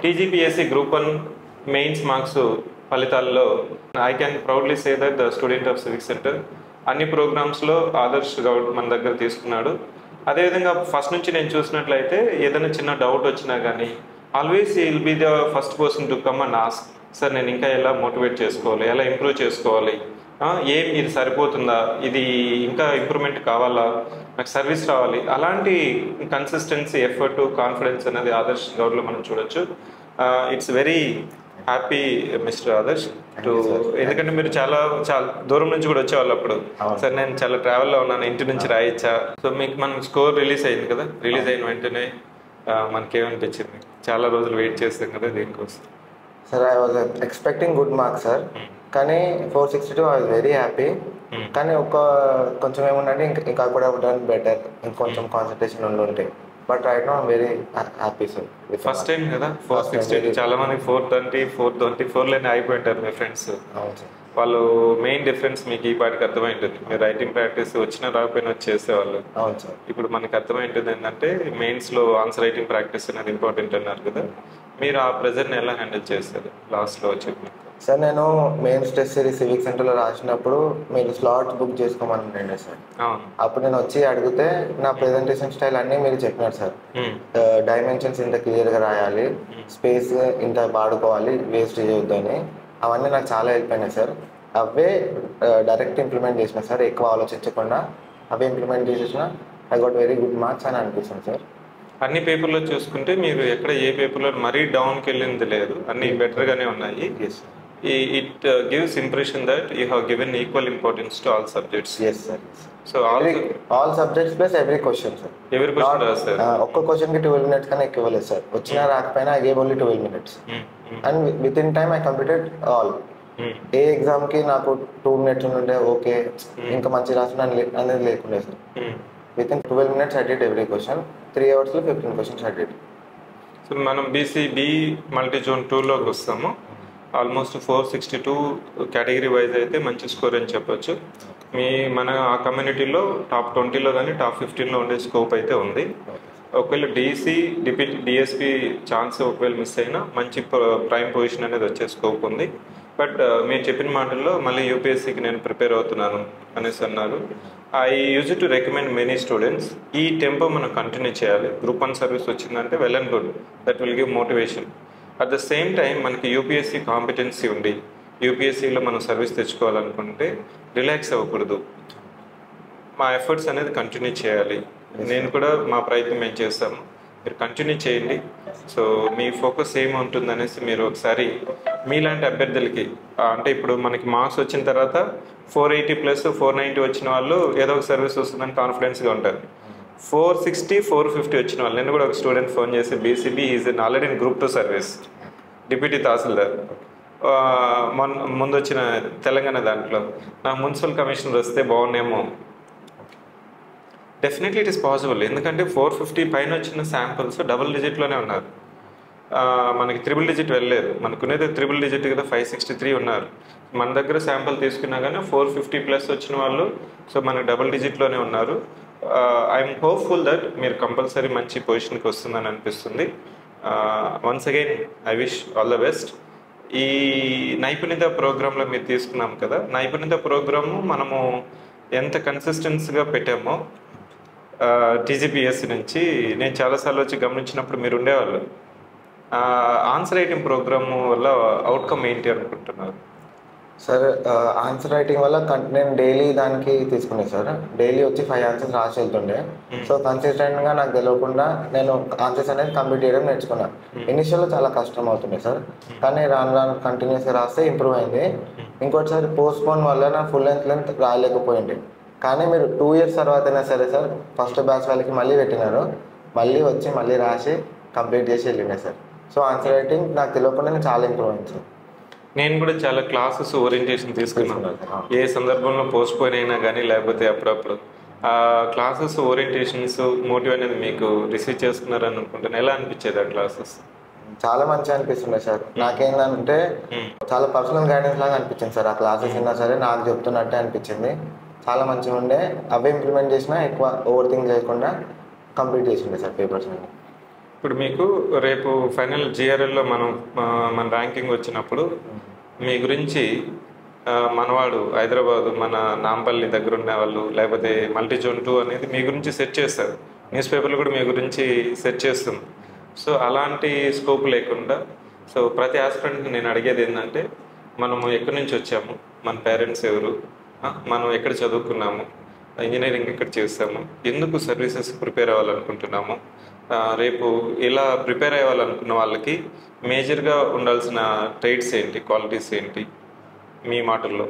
TGPSC group 1 mains marks ఫలితాల్లో I can proudly say that the student of civic centre అన్ని ప్రోగ్రామ్స్లో ఆదర్శ్ గౌడ్ మన దగ్గర తీసుకున్నాడు. అదేవిధంగా ఫస్ట్ నుంచి నేను చూసినట్లయితే ఏదైనా చిన్న డౌట్ వచ్చినా కానీ always will be the first person to come and ask, sir నేను ఇంకా ఎలా మోటివేట్ చేసుకోవాలి, ఎలా ఇంప్రూవ్ చేసుకోవాలి, ఏం ఇది సరిపోతుందా, ఇది ఇంకా ఇంప్రూవ్మెంట్ కావాలా, నాకు సర్వీస్ రావాలి, అలాంటి కన్సిస్టెన్సీ, ఎఫర్ట్, కాన్ఫిడెన్స్ అనేది ఆదర్శ్ గౌడ్లో మనం చూడొచ్చు. It's very happy mister Adarsh to, ఎందుకంటే మీరు చాలా దూరం నుంచి కూడా వచ్చేవాళ్ళు అప్పుడు. సార్ నేను చాలా ట్రావెల్లో ఉన్నాను, ఇంటి నుంచి రాయొచ్చా. సో మీకు మనం స్కోర్ రిలీజ్ అయింది కదా, రిలీజ్ అయిన వెంటనే మనకేమనిపించింది? చాలా రోజులు వెయిట్ చేస్తాం కదా దీనికోసం. Sir I was expecting good marks sir, కానీ 462 ఐ వాజ్ వెరీ హ్యాపీ. కానీ కొంచెం ఏముందంటే ఇంకా కూడా డన్ బెటర్, ఇంకొంచెం కాన్సన్ట్రేషన్ ఉండుంటే. But right now I'm very happy sir. First time కదా 460, చాలా మంది 430, 424లోనే అయిపోయింటారు మీ ఫ్రెండ్స్. వాళ్ళు మెయిన్ డిఫరెన్స్ మీకు ఈ పాటికి అర్థమైంటుంది. మీరు రైటింగ్ ప్రాక్టీస్ వచ్చినా రాకపోయినా వచ్చేసేవాళ్ళు. అవును సార్. ఇప్పుడు మనకు అర్థమైంటుంది ఏంటంటే మెయిన్స్లో ఆన్సర్ రైటింగ్ ప్రాక్టీస్ అనేది ఇంపార్టెంట్ అన్నారు కదా, మీరు ఆ ప్రెజర్ని ఎలా హ్యాండిల్ చేస్తారు లాస్ట్లో చెప్పి? సార్ నేను మెయిన్స్ టెస్ట్ సిరీస్ సివిక్ సెంటర్లో రాసినప్పుడు మీరు స్లాట్స్ బుక్ చేసుకోమని సార్. అప్పుడు నేను వచ్చి అడిగితే నా ప్రెజెంటేషన్ స్టైల్ అన్నీ మీరు చెప్పినారు సార్. డైమెన్షన్స్ ఇంత క్లియర్గా రాయాలి, స్పేస్ ఇంత వాడుకోవాలి, వేస్ట్ చేయొద్దు అని. అవన్నీ నాకు చాలా హెల్ప్ అయినాయి సార్. అవే డైరెక్ట్ ఇంప్లిమెంట్ చేసిన సార్, ఎక్కువ ఆలోచించకుండా అవే ఇంప్లిమెంట్ చేసేసిన I got very good marks అని అనిపిస్తుంది సార్. అన్ని పేపర్లో చూసుకుంటే మీరు ఎక్కడ ఏ పేపర్లో మరీ డౌన్కి వెళ్ళింది లేదు, అన్ని బెటర్గానే ఉన్నాయి. It gives impression that you have given equal importance to all subjects. Yes sir. So all subjects plus every question sir. Every question does sir. ఒక్క క్వశ్చన్ కి 12 minutes కన్నా ఎక్కువ లేదు సార్. వచ్చినా రాకపోయినా I gave only 12 minutes. And within time I completed all. A exam కి నాకు 2 minutes ఉంటే ఓకే, ఇంకా మంచి రాసిన అనేది లేకుండా sir. Within 12 minutes I did every question. 3 hours లో 15 questions I did. సో మనం BCB మల్టీ జోన్ 2లోకి వస్తాము. ఆల్మోస్ట్ 462 కేటగిరీ వైజ్ అయితే మంచి స్కోర్ అని చెప్పొచ్చు. మన ఆ కమ్యూనిటీలో టాప్ 20లో కానీ టాప్ 15లో ఉండే స్కోప్ అయితే ఉంది. ఒకవేళ డిఎస్పి ఛాన్స్ ఒకవేళ మిస్ అయినా మంచి ప్రైమ్ పొజిషన్ అనేది వచ్చే స్కోప్ ఉంది. బట్ మీరు చెప్పిన మాటల్లో మళ్ళీ యూపీఎస్సీకి నేను ప్రిపేర్ అవుతున్నాను అనేసి అన్నారు. I use to recommend many students, ఈ టెంపో మనం కంటిన్యూ చేయాలి. గ్రూప్ 1 సర్వీస్ వచ్చిందంటే well and good, that will give motivation. At the same time మనకి యూపీఎస్సీ కాంపిటెన్సీ ఉండి యూపీఎస్సీలో మనం సర్వీస్ తెచ్చుకోవాలనుకుంటే రిలాక్స్ అవ్వకూడదు. మా ఎఫర్ట్స్ అనేది కంటిన్యూ చేయాలి. నేను కూడా మా ప్రయత్నం మేము చేస్తాము, మీరు కంటిన్యూ చేయండి. సో మీ ఫోకస్ ఏముంటుంది అనేసి మీరు ఒకసారి మీలాంటి అభ్యర్థులకి, అంటే ఇప్పుడు మనకి మార్క్స్ వచ్చిన తర్వాత 480 ప్లస్ 490 వచ్చిన వాళ్ళు ఏదో ఒక సర్వీస్ వస్తుందని కాన్ఫిడెన్స్గా ఉంటారు. 460, 450 వచ్చిన వాళ్ళు, నేను కూడా ఒక స్టూడెంట్ ఫోన్ చేసి BCB is already in group 2 service, deputy tahsildar, ముందు వచ్చిన తెలంగాణ దాంట్లో నాకు మున్సిపల్ కమిషనర్ వస్తే బాగున్నాయేమో. డెఫినెట్లీ ఇట్ ఈస్ పాసిబుల్, ఎందుకంటే 450 పైన వచ్చిన శాంపుల్స్ డబుల్ డిజిట్లోనే ఉన్నారు. మనకి ట్రిపుల్ డిజిట్ వెళ్ళలేదు, మనకునేది ట్రిపుల్ డిజిట్ కదా, 563 ఉన్నారు. మన దగ్గర శాంపుల్ తీసుకున్నా కానీ 450 ప్లస్ వచ్చిన వాళ్ళు సో మనకి డబుల్ డిజిట్లోనే ఉన్నారు. ఐఎమ్ హోప్ఫుల్ దట్ మీరు కంపల్సరీ మంచి పొజిషన్కి వస్తుందని అనిపిస్తుంది. Once again I wish all the best. ఈ నైపుణ్యత ప్రోగ్రాంలో మీరు తీసుకున్నాం కదా, నైపుణ్యత ప్రోగ్రాము మనము ఎంత కన్సిస్టెన్సీగా పెట్టామో టీజీపీఎస్సీ నుంచి నేను చాలాసార్లు వచ్చి గమనించినప్పుడు మీరు ఉండేవాళ్ళు. ఆన్సర్ రైటింగ్ ప్రోగ్రాము వల్ల అవుట్కమ్ ఏంటి అనుకుంటున్నారు? సార్ ఆన్సర్ రైటింగ్ వల్ల నేను డైలీ దానికి తీసుకునే సార్. డైలీ వచ్చి 5 ఆన్సర్స్ రాసి వెళ్తుండే. సో కన్సిస్టెంట్గా నాకు తెలియకుండా నేను ఆన్సర్స్ అనేది కంప్లీట్ చేయడం నేర్చుకున్నాను. ఇనిషియల్లో చాలా కష్టం అవుతుండే సార్, కానీ రాను కంటిన్యూస్గా రాస్తే ఇంప్రూవ్ అయింది. ఇంకోటిసారి పోస్ట్పోన్ వల్ల నా ఫుల్ లెంత్ రాయలేకపోయింది. కానీ మీరు 2 years తర్వాత అయినా సరే సార్, ఫస్ట్ బ్యాచ్ వాళ్ళకి మళ్ళీ పెట్టినారు, మళ్ళీ వచ్చి మళ్ళీ రాసి కంప్లీట్ చేసి వెళ్ళినాయి సార్. సో ఆన్సర్ రైటింగ్ నాకు తెలియకుండా చాలా ఇంప్రూవ్ అయింది సార్. నేను కూడా చాలా క్లాసెస్ ఓరియంటేషన్ తీసుకున్నాను. ఏ సందర్భంలో పోస్ట్పోన్ అయినా కానీ లేకపోతే అప్పుడప్పుడు ఆ క్లాసెస్ ఓరియంటేషన్స్ మోటివ్ అనేది మీకు రిసీవ్ చేసుకున్నారని అనుకుంటాను. ఎలా అనిపించేది ఆ క్లాసెస్? చాలా మంచిగా అనిపిస్తుండే సార్. నాకేంటంటే చాలా పర్సనల్ గైడెన్స్ లాగా అనిపించింది సార్. ఆ క్లాసెస్ అయినా సరే నాకు చెప్తున్నట్టే అనిపించింది. చాలా మంచిగా ఉండే. అవే ఇంప్లిమెంట్ చేసినా ఎక్కువ ఓవర్ థింక్ చేయకుండా కంప్లీట్ చేసిండే సార్ పేపర్స్ అన్ని. ఇప్పుడు మీకు రేపు ఫైనల్ జిఆర్ఎల్లో మన ర్యాంకింగ్ వచ్చినప్పుడు మీ గురించి మనవాడు హైదరాబాద్ మన నాంపల్లి దగ్గర ఉన్న వాళ్ళు లేకపోతే మల్టీజోన్ 2 అనేది మీ గురించి సెర్చ్ చేస్తారు. న్యూస్ పేపర్లు కూడా మీ గురించి సెర్చ్ చేస్తుంది. సో అలాంటి స్కోప్ లేకుండా సో ప్రతి ఆస్పిరెంట్ని నేను అడిగేది ఏంటంటే మనము ఎక్కడి నుంచి వచ్చాము, మన పేరెంట్స్ ఎవరు, మనం ఎక్కడ చదువుకున్నాము, ఇంజనీరింగ్ ఎక్కడ చేస్తాము, ఎందుకు సర్వీసెస్ ప్రిపేర్ అవ్వాలనుకుంటున్నాము, రేపు ఇలా ప్రిపేర్ అవ్వాలనుకున్న వాళ్ళకి మేజర్గా ఉండాల్సిన ట్రైట్స్ ఏంటి, క్వాలిటీస్ ఏంటి మీ మాటల్లో?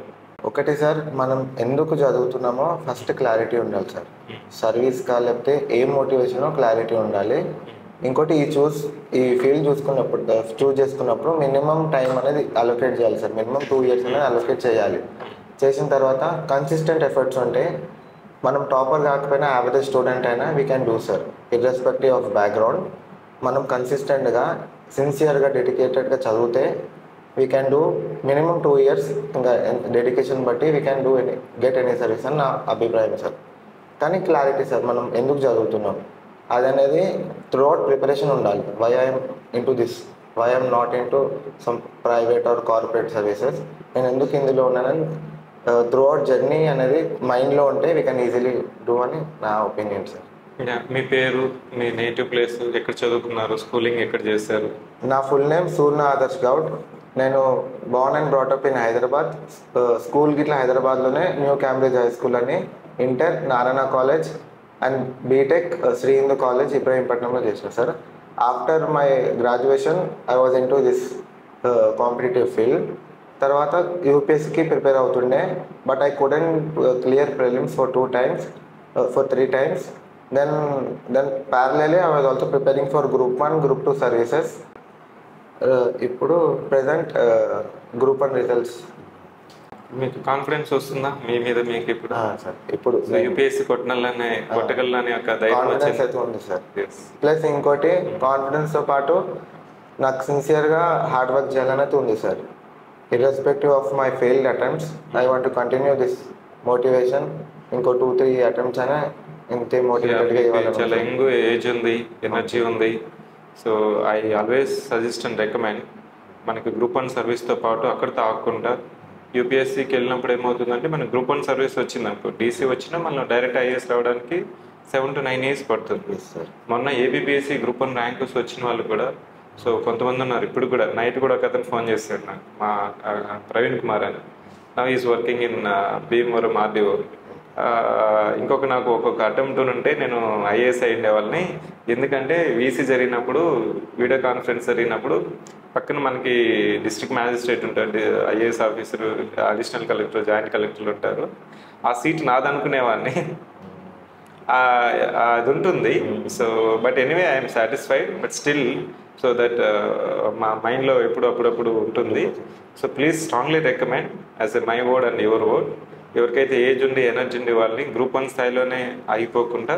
ఒకటి సార్, మనం ఎందుకు చదువుతున్నామో ఫస్ట్ క్లారిటీ ఉండాలి సార్. సర్వీస్కా లేకపోతే ఏ మోటివేషనో క్లారిటీ ఉండాలి. ఇంకోటి ఈ ఫీల్డ్ చూస్ చేసుకున్నప్పుడు మినిమం టైం అనేది అలొకేట్ చేయాలి సార్. మినిమం 2 years అనేది అలొకేట్ చేయాలి. చేసిన తర్వాత కన్సిస్టెంట్ ఎఫర్ట్స్ ఉంటే మనం టాపర్ కాకపోయినా యావరేజ్ స్టూడెంట్ అయినా we can do sir. Irrespective of background మనం కన్సిస్టెంట్గా సిన్సియర్గా డెడికేటెడ్గా చదివితే we can do minimum 2 years. ఇంకా డెడికేషన్ బట్టి we can do get any service అని నా అభిప్రాయం సార్. కానీ క్లారిటీ సార్, మనం ఎందుకు చదువుతున్నాం అది అనేది త్రూఅవుట్ ప్రిపరేషన్ ఉండాలి. Why I'm into this, why I'm not into some private or corporate services, నేను ఎందుకు ఇందులో ఉన్నానని త్రూఅవుట్ జర్నీ అనేది మైండ్లో ఉంటే వీ కెన్ ఈజీలీ డూ అని నా ఒపీనియన్ సార్. మీ పేరు, మీ నేటివ్ ప్లేస్, ఎక్కడ చదువుకున్నారు, స్కూలింగ్ ఎక్కడ చేశారు? నా ఫుల్ నేమ్ సూర్ణ ఆదర్శ్ గౌడ్. నేను born and brought up in Hyderabad. School గిట్లా హైదరాబాద్లోనే న్యూ క్యాంబ్రిడ్జ్ హై స్కూల్ అని, inter Narayana college and BTech Sri Hindu college ఇబ్రహీంపట్నంలో చేసిన sir. After my graduation I was in to this competitive field. తర్వాత యూపీఎస్సీకి ప్రిపేర్ అవుతుండే, but I couldn't clear prelims for 2 times, for 3 times. Then parallelly I was also preparing for Group 1, Group 2 services. ఇప్పుడు present Group 1 results. మీకు confidence వస్తుందా మీ మీద? మీకు ఇప్పుడు sir ఇప్పుడు యూపీఎస్సీ కొట్టగలనే ఒక ధైర్యం అయితే ఉంది సార్. ప్లస్ ఇంకోటి కాన్ఫిడెన్స్తో పాటు నాకు సిన్సియర్గా హార్డ్ వర్క్ చేయాలనేది ఉంది sir. Irrespective of my failed attempts I want to continue this motivation. ఇంకో 2-3 attempts అయినా ఇంతే మోటివేటెడ్గా ఇవ్వాలి. చాలా యంగ్ ఏజ్ ఉంది, ఎనర్జీ ఉంది. So I always suggest and recommend మనకి Group 1 సర్వీస్తో పాటు అక్కడితో ఆగకుండా యూపీఎస్సీకి వెళ్ళినప్పుడు ఏమవుతుందంటే మనకి Group 1 సర్వీస్ వచ్చిందనుకో, డీసీ వచ్చినా మనం డైరెక్ట్ ఐఏఎస్ రావడానికి 7 to 9 years పడుతుంది. మొన్న ఏబిపిఎస్సి Group 1 ర్యాంక్స్ వచ్చిన వాళ్ళు కూడా సో కొంతమంది ఉన్నారు. ఇప్పుడు కూడా నైట్ కూడా ఒక అతను ఫోన్ చేశాడు నాకు, మా ప్రవీణ్ కుమార్ అని. Now is working in Bhimavaram RDO. ఇంకొక నాకు ఒక్కొక్క అటెంప్ట్ ఉంటే నేను ఐఏఎస్ అయ్యిండే వాళ్ళని. ఎందుకంటే వీసీ జరిగినప్పుడు, వీడియో కాన్ఫరెన్స్ జరిగినప్పుడు పక్కన మనకి డిస్ట్రిక్ట్ మ్యాజిస్ట్రేట్ ఉంటాడు, IAS officer, additional collector, joint కలెక్టర్లు ఉంటారు. ఆ సీట్ నాదనుకునేవాడిని. అది ఉంటుంది. So but anyway I'm satisfied, but still so that మా మైండ్లో అప్పుడప్పుడు ఉంటుంది. So please strongly recommend as a my word and your word. ఎవరికైతే ఏజ్ ఉండి ఎనర్జీ ఉండి వాళ్ళని Group 1 స్థాయిలోనే ఆగిపోకుండా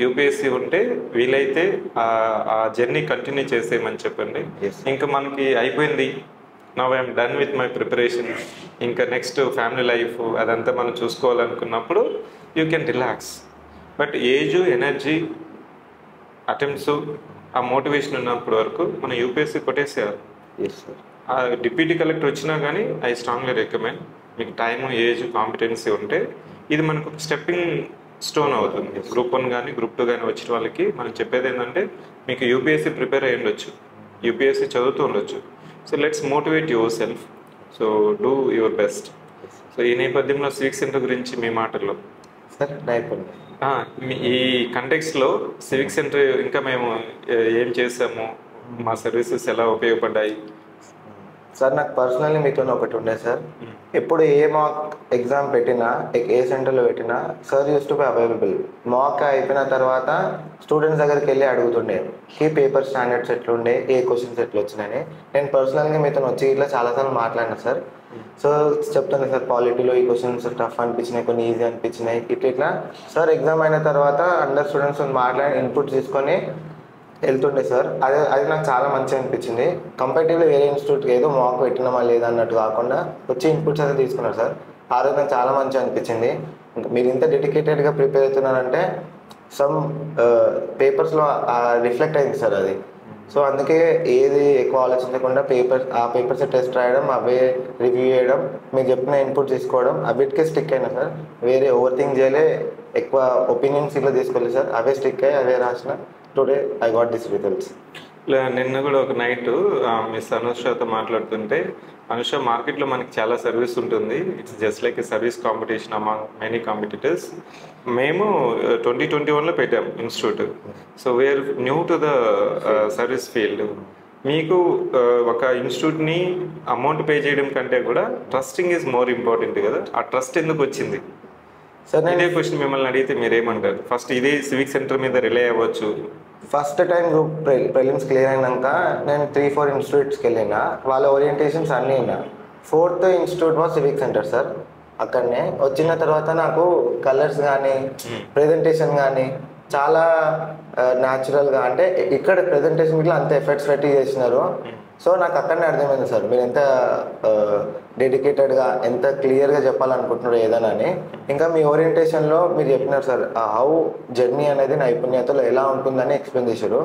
యూపీఎస్సీ ఉంటే వీలైతే ఆ జర్నీ కంటిన్యూ చేసేయమని చెప్పండి. ఇంకా మనకి అయిపోయింది, now I'm done with my preparation, ఇంకా నెక్స్ట్ ఫ్యామిలీ లైఫ్ అదంతా మనం చూసుకోవాలనుకున్నప్పుడు you can relax. But age, energy, attempts, ఆ మోటివేషన్ ఉన్నప్పటి వరకు మనం యూపీఎస్సీ కొట్టేసేయాలి. ఆ డిప్యూటీ కలెక్టర్ వచ్చినా కానీ ఐ స్ట్రాంగ్లీ రికమెండ్. మీకు టైం, ఏజ్, కాంపిటెన్సీ ఉంటే ఇది మనకు స్టెప్పింగ్ స్టోన్ అవుతుంది. Group 1 కానీ Group 2 కానీ వచ్చిన వాళ్ళకి మనం చెప్పేది ఏంటంటే మీకు యూపీఎస్సీ ప్రిపేర్ అయ్యి ఉండొచ్చు, యూపీఎస్సీ చదువుతూ ఉండొచ్చు. So let's motivate your self, so do your best. So ఈ నేపథ్యంలో సివిక్ సెంటర్ గురించి మీ మాటల్లో సార్ ఈ కంటెక్స్ట్లో సివిక్ సెంటర్ ఇంకా మేము ఏం చేసాము, మా సర్వీసెస్ ఎలా ఉపయోగపడ్డాయి? సార్ నాకు పర్సనల్లీ మీతో ఒకటి ఉండే సార్. ఎప్పుడు ఏ మాక్ ఎగ్జామ్ పెట్టినా, ఏ సెంటర్లో పెట్టినా sir used to be available. Mock అయిపోయిన తర్వాత స్టూడెంట్స్ దగ్గరికి వెళ్ళి అడుగుతుండే ఈ పేపర్ స్టాండర్డ్స్ ఎట్లుండే, ఏ క్వశ్చన్స్ ఎట్లా వచ్చినాయని. నేను పర్సనల్గా మీతో వచ్చి ఇట్లా చాలాసార్లు మాట్లాడినా సార్. సో చెప్తాను సార్, పాలిటీలో ఈ క్వశ్చన్స్ టఫ్ అనిపించినాయి, కొన్ని ఈజీ అనిపించినాయి, ఇట్లా సార్ ఎగ్జామ్ అయిన తర్వాత అందరు స్టూడెంట్స్ మాట్లాడి ఇన్పుట్ తీసుకొని వెళ్తుండే సార్. అది నాకు చాలా మంచిగా అనిపించింది. కంపారిటివ్లీ వేరే ఇన్స్టిట్యూట్కి ఏదో మాక్ పెట్టినామా లేదా అన్నట్టు కాకుండా వచ్చి ఇన్పుట్స్ అయితే తీసుకున్నారు సార్. ఆ రోజు నాకు చాలా మంచిగా అనిపించింది. ఇంకా మీరు ఇంత డెడికేటెడ్గా ప్రిపేర్ అవుతున్నారంటే సమ్ పేపర్స్లో రిఫ్లెక్ట్ అయింది సార్ అది. సో అందుకే ఏది ఎక్కువ ఆలోచించకుండా ఆ పేపర్స్ టెస్ట్ రాయడం, అవే రివ్యూ చేయడం, మీరు చెప్పిన ఇన్పుట్ తీసుకోవడం, అవిటికే స్టిక్ అయినా సార్. వేరే ఓవర్ థింక్ చేయలే, ఎక్కువ ఒపీనియన్స్ ఇట్లా తీసుకోలేదు సార్. అవే స్టిక్ అయ్యి అవే రాసిన. Today I got this results. నిన్న కూడా ఒక నైట్ మిస్ అనుషతో మాట్లాడుతుంటే, అనుష మార్కెట్లో మనకి చాలా సర్వీస్ ఉంటుంది, it's just like a service competition among many competitors. మేము 2021లో పెట్టాం institute. So we are new to the service field. మీకు ఒక ఇన్స్టిట్యూట్ని అమౌంట్ పే చేయడం కంటే కూడా ట్రస్టింగ్ ఈజ్ మోర్ ఇంపార్టెంట్ కదా. ఆ ట్రస్ట్ ఎందుకు వచ్చింది? సార్ ఇదే క్వశ్చన్ మిమ్మల్ని అడిగితే మీరేమంటారు? ఫస్ట్ ఇదే సివిక్ సెంటర్ మీద రిలే అవ్వచ్చు. First time group prelims clear అయినాక నేను 3-4 ఇన్స్టిట్యూట్స్కి వెళ్ళిన, వాళ్ళ ఓరియంటేషన్స్ అన్నీ అయినా. 4th institute was civic centre sir. అక్కడనే వచ్చిన తర్వాత నాకు కలర్స్ కానీ ప్రెజెంటేషన్ కానీ చాలా న్యాచురల్గా, అంటే ఇక్కడ ప్రెజెంటేషన్ ఇట్లా అంత ఎఫర్ట్స్ పెట్టి చేసినారు. సో నాకు అక్కడనే అర్థమైంది సార్, మీరు ఎంత డెడికేటెడ్గా, ఎంత క్లియర్గా చెప్పాలనుకుంటున్నారు ఏదైనా అని. ఇంకా మీ ఓరియంటేషన్లో మీరు చెప్పినారు సార్, హౌ జర్నీ అనేది నైపుణ్యతలో ఎలా ఉంటుందని ఎక్స్ప్లెయిన్ చేశారు.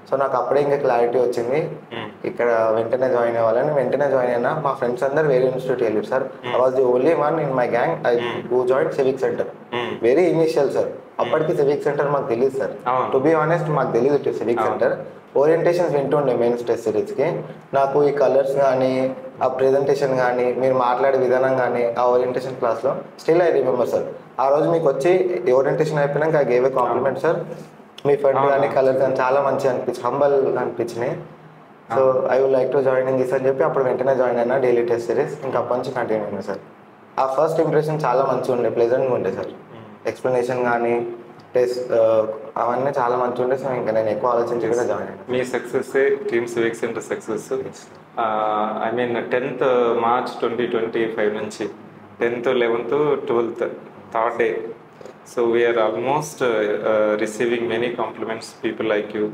సో నాకు అప్పుడే ఇంకా క్లారిటీ వచ్చింది, ఇక్కడ వెంటనే జాయిన్ అవ్వాలని. వెంటనే జాయిన్ అయినా. మా ఫ్రెండ్స్ అందరు వేరే ఇన్స్టిట్యూట్ వెళ్ళారు sir. I was the only one in my gang who join Civic Centre. Very initial sir. అప్పటికి సివిక్ సెంటర్ మాకు తెలియదు సార్. టు బీ ఆనెస్ట్ మాకు తెలియదు సివిక్ సెంటర్. ఓరియంటేషన్స్ వింటుండే మెయిన్స్ టెస్ట్ సిరీస్కి. నాకు ఈ కలర్స్ కానీ, ఆ ప్రెజెంటేషన్ కానీ, మీరు మాట్లాడే విధానం కానీ, ఆ ఓరియంటేషన్ క్లాస్లో స్టిల్ ఐ రిమెంబర్ సార్. ఆ రోజు మీకు వచ్చి ఓరియంటేషన్ అయిపోయినాక I gave a compliment sir. మీ ఫ్రెండ్ కానీ కలర్స్ కానీ చాలా మంచిగా హంబల్గా అనిపించినాయి. So I would like to join this అని చెప్పి అప్పుడు వెంటనే జాయిన్ అయినా డైలీ టెస్ట్ సిరీస్. ఇంకా అప్పటి నుంచి కంటిన్యూ అయినా సార్. ఆ ఫస్ట్ ఇంప్రెషన్ చాలా మంచిగా ఉండే, ప్లెజెంట్గా ఉండే సార్. ఎక్స్ప్లెనేషన్ కానీ టెస్ట్ అవన్నీ చాలా మంచిగా ఉండే. సో ఇంకా నేను ఎక్కువ ఆలోచించి కూడా జాయిన్ అయ్యాను. మీ success team Civic Centre success. I mean 10th March 2025 నుంచి 10th, 11th, 12th, 3rd day. So we are almost receiving many compliments, people like you,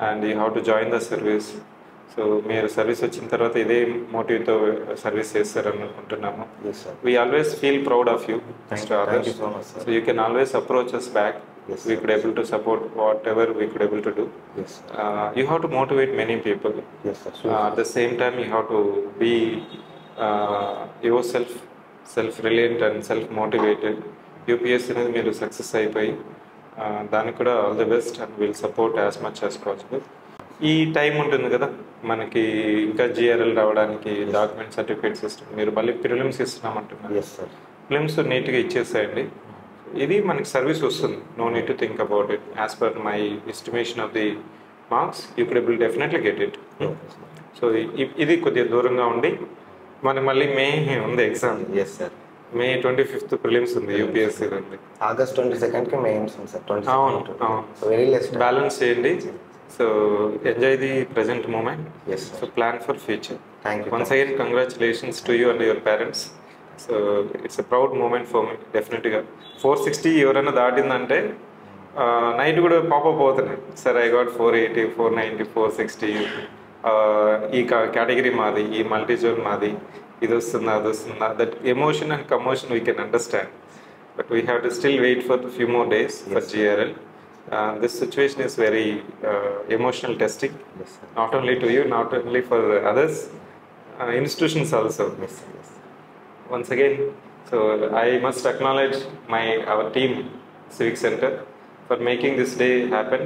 and you have to join the service. So మీరు service వచ్చిన తర్వాత ఇదే మోటివ్తో service చేస్తారని అనుకుంటున్నాము. We always feel proud of you. So you can always approach us back. We could able to support whatever we could able to do. You have to motivate many people. At the same time you have to be yourself self-reliant and self-motivated. UPSC అనేది మీరు success అయిపోయి దానికి కూడా all the best and will support as much as possible. ఈ time ఉంటుంది కదా మనకి, ఇంకా GRL రావడానికి డాక్యుమెంట్ సర్టిఫికేట్ సిస్టమ్, మీరు మళ్ళీ ప్రిలిమ్స్ ఇస్తున్నామంటున్నారు. ప్రిలిమ్స్ నీట్గా ఇచ్చేసేయండి. ఇది మనకి సర్వీస్ వస్తుంది. No need to think about it. As per my estimation of the marks you could will definitely get it. So ఇది కొద్దిగా దూరంగా ఉండి మనకి మళ్ళీ మే ఉంది ఎగ్జామ్. May 25th ప్రిలిమ్స్ ఉంది, UPSC ఉంది. August 22nd మెయిన్స్ ఉంది సార్. అవును, వెరీ లెస్. బ్యాలెన్స్ చేయండి. So enjoy the present moment. So plan for future. Once again congratulations to you and your parents. So it's a proud moment for me డెఫినెట్గా. 460 ఎవరైనా దాటిందంటే night కూడా popup అవుతున్నాయి sir. I got 480, 490, 460. ఈ category మాది, ఈ multi zone మాది, ఇది వస్తుందా అది వస్తుందా. That emotion and commotion we can understand, but we have to still wait for few more days for GRL. This situation is very emotional testing, not only to you, not only for others, institutions also. Once again, so I must acknowledge our team, Civic Center, for making this day happen.